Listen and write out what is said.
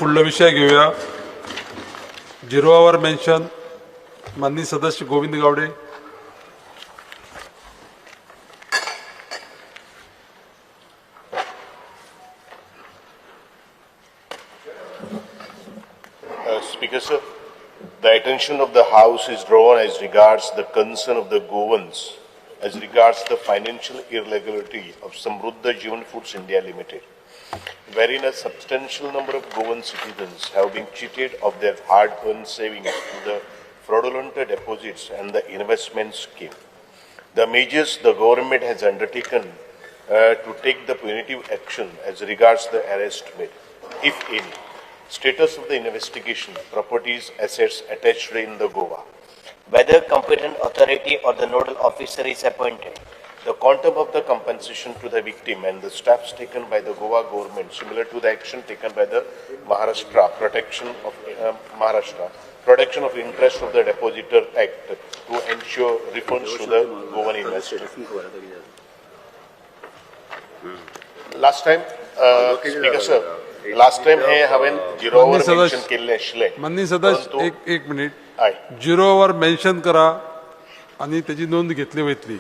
पुढला विषय घेऊया. 0 आवर मेन्शन माननीय सदस्य Govind Gawde. Speaker sir, the attention of the House is drawn as regards the concern of the Goans as regards the financial irregularity of Samruddha Jeevan Foods India Limited, wherein a substantial number of Goan citizens have been cheated of their hard-earned savings through the fraudulent deposits and the investment scheme. The measures the government has undertaken to take the punitive action as regards the arrest made, if any. Status of the investigation, properties, assets attached in the Goa. Whether competent authority or the nodal officer is appointed. The quantum of the compensation to the victim and the steps taken by the Goa government, similar to the action taken by the Protection of Interest of the Depositor Act to ensure refunds to the Goan investor. Last time, Speaker sir, last time हे हावें 0 our mention केल्ले आशिल्ले. माननीय सदस्य एक minute 0 our mention करा आणि त्याची नोंद घेतली वयतली.